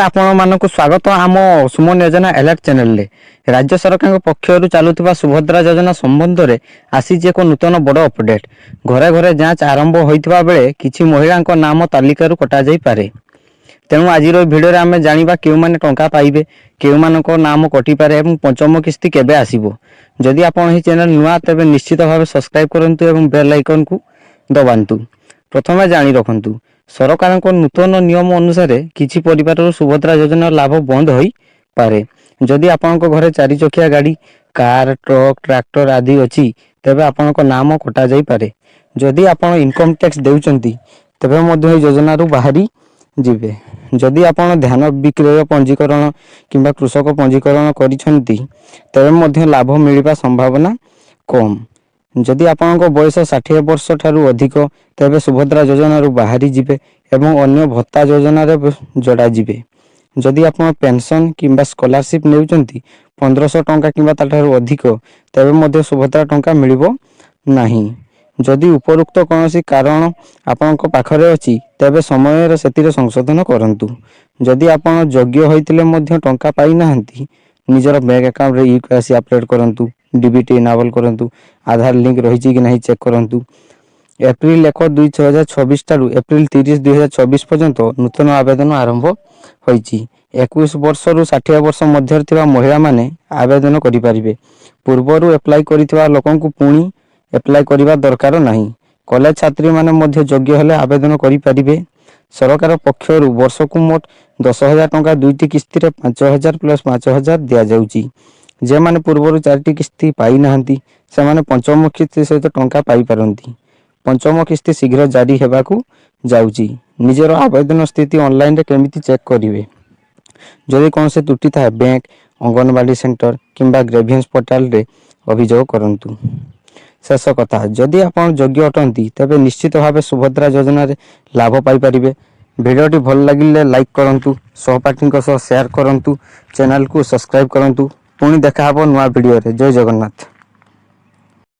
ଆପଣମାନଙ୍କୁ ସ୍ୱାଗତ ଆମ ସୁମନ ଯୋଜନା ଆଲର୍ଟ ଚ୍ୟାନେଲରେ। ରାଜ୍ୟ ସରକାରଙ୍କ ପକ୍ଷରୁ ଚାଲୁଥିବା ସୁଭଦ୍ରା ଯୋଜନା ସମ୍ବନ୍ଧରେ ଆସିଛି ଏକ ନୂତନ ବଡ଼ ଅପଡେଟ୍। ଘରେ ଘରେ ଯାଞ୍ଚ ଆରମ୍ଭ ହୋଇଥିବା ବେଳେ କିଛି ମହିଳାଙ୍କ ନାମ ତାଲିକାରୁ କଟାଯାଇପାରେ। ତେଣୁ ଆଜିର ଭିଡ଼ିଓରେ ଆମେ ଜାଣିବା କେଉଁମାନେ ଟଙ୍କା ପାଇବେ, କେଉଁମାନଙ୍କ ନାମ କଟିପାରେ ଏବଂ ପଞ୍ଚମ କିସ୍ତି କେବେ ଆସିବ। ଯଦି ଆପଣ ଏହି ଚ୍ୟାନେଲ ନୂଆ ତେବେ ନିଶ୍ଚିତ ଭାବେ ସବସ୍କ୍ରାଇବ୍ କରନ୍ତୁ ଏବଂ ବେଲ୍ ଆଇକନକୁ ଦବାନ୍ତୁ। ପ୍ରଥମେ ଜାଣି ରଖନ୍ତୁ, ସରକାରଙ୍କ ନୂତନ ନିୟମ ଅନୁସାରେ କିଛି ପରିବାରର ସୁଭଦ୍ରା ଯୋଜନାର ଲାଭ ବନ୍ଦ ହୋଇପାରେ। ଯଦି ଆପଣଙ୍କ ଘରେ 4 ଚକିଆ ଗାଡ଼ି, କାର୍, ଟ୍ରକ୍, ଟ୍ରାକ୍ଟର ଆଦି ଅଛି, ତେବେ ଆପଣଙ୍କ ନାମ କଟାଯାଇପାରେ। ଯଦି ଆପଣ ଇନକମ୍ ଟ୍ୟାକ୍ସ ଦେଉଛନ୍ତି, ତେବେ ମଧ୍ୟ ଏହି ଯୋଜନାରୁ ବାହାରି ଯିବେ। ଯଦି ଆପଣ ଧାନ ବିକ୍ରୟ ପଞ୍ଜୀକରଣ କିମ୍ବା କୃଷକ ପଞ୍ଜୀକରଣ କରିଛନ୍ତି, ତେବେ ମଧ୍ୟ ଲାଭ ମିଳିବା ସମ୍ଭାବନା କମ୍। ଯଦି ଆପଣଙ୍କ ବୟସ 60 ବର୍ଷ ଠାରୁ ଅଧିକ, ତେବେ ସୁଭଦ୍ରା ଯୋଜନାରୁ ବାହାରି ଯିବେ ଏବଂ ଅନ୍ୟ ଭତ୍ତା ଯୋଜନାରେ ଯୋଡ଼ାଯିବେ। ଯଦି ଆପଣ ପେନ୍ସନ୍ କିମ୍ବା ସ୍କଲାରସିପ୍ ନେଉଛନ୍ତି 1500 ଟଙ୍କା କିମ୍ବା ତାଠାରୁ ଅଧିକ, ତେବେ ମଧ୍ୟ ସୁଭଦ୍ରା ଟଙ୍କା ମିଳିବ ନାହିଁ। ଯଦି ଉପରୋକ୍ତ କୌଣସି କାରଣ ଆପଣଙ୍କ ପାଖରେ ଅଛି, ତେବେ ସମୟରେ ସେଥିରେ ସଂଶୋଧନ କରନ୍ତୁ। ଯଦି ଆପଣ ଯୋଗ୍ୟ ହୋଇଥିଲେ ମଧ୍ୟ ଟଙ୍କା ପାଇନାହାନ୍ତି, ନିଜର ବ୍ୟାଙ୍କ ଆକାଉଣ୍ଟରେ UKYC ଅପଡେଟ୍ କରନ୍ତୁ, DBT ଇନାବଲ୍ କରନ୍ତୁ, ଆଧାର ଲିଙ୍କ ରହିଛି କି ନାହିଁ ଚେକ୍ କରନ୍ତୁ। ଏପ୍ରିଲ 1, 2024 ଠାରୁ ଏପ୍ରିଲ 30, 2024 ପର୍ଯ୍ୟନ୍ତ ନୂତନ ଆବେଦନ ଆରମ୍ଭ ହୋଇଛି। 21 ବର୍ଷରୁ 60 ବର୍ଷ ମଧ୍ୟରେ ଥିବା ମହିଳାମାନେ ଆବେଦନ କରିପାରିବେ। ପୂର୍ବରୁ ଆପ୍ଲାଏ କରିଥିବା ଲୋକଙ୍କୁ ପୁଣି ଆପ୍ଲାଏ କରିବା ଦରକାର ନାହିଁ। କଲେଜ ଛାତ୍ରୀମାନେ ମଧ୍ୟ ଯୋଗ୍ୟ ହେଲେ ଆବେଦନ କରିପାରିବେ। ସରକାର ପକ୍ଷରୁ ବର୍ଷକୁ ମୋଟ 10,000 ଟଙ୍କା 2ଟି କିସ୍ତିରେ 5,000 ପ୍ଲସ୍ 5,000 ଦିଆଯାଉଛି। ଯେଉଁମାନେ ପୂର୍ବରୁ 4ଟି କିସ୍ତି ପାଇନାହାନ୍ତି, ସେମାନେ ପଞ୍ଚମ କିସ୍ତି ସହିତ ଟଙ୍କା ପାଇପାରନ୍ତି। ପଞ୍ଚମ କିସ୍ତି ଶୀଘ୍ର ଜାରି ହେବାକୁ ଯାଉଛି। ନିଜର ଆବେଦନ ସ୍ଥିତି ଅନଲାଇନରେ କେମିତି ଚେକ୍ କରିବେ? ଯଦି କୌଣସି ତ୍ରୁଟି ଥାଏ, ବ୍ୟାଙ୍କ, ଅଙ୍ଗନବାଡ଼ି ସେଣ୍ଟର କିମ୍ବା ଗ୍ରେଭିଏନ୍ସ ପୋର୍ଟାଲରେ ଅଭିଯୋଗ କରନ୍ତୁ। ଶେଷ କଥା, ଯଦି ଆପଣ ଯୋଗ୍ୟ ଅଟନ୍ତି, ତେବେ ନିଶ୍ଚିତ ଭାବେ ସୁଭଦ୍ରା ଯୋଜନାରେ ଲାଭ ପାଇପାରିବେ। ଭିଡ଼ିଓଟି ଭଲ ଲାଗିଲେ ଲାଇକ୍ କରନ୍ତୁ, ସହପାଠୀଙ୍କ ସହ ସେୟାର କରନ୍ତୁ, ଚ୍ୟାନେଲକୁ ସବସ୍କ୍ରାଇବ୍ କରନ୍ତୁ। ପୁଣି ଦେଖା ହେବ ନୂଆ ଭିଡ଼ିଓରେ। ଜୟ ଜଗନ୍ନାଥ।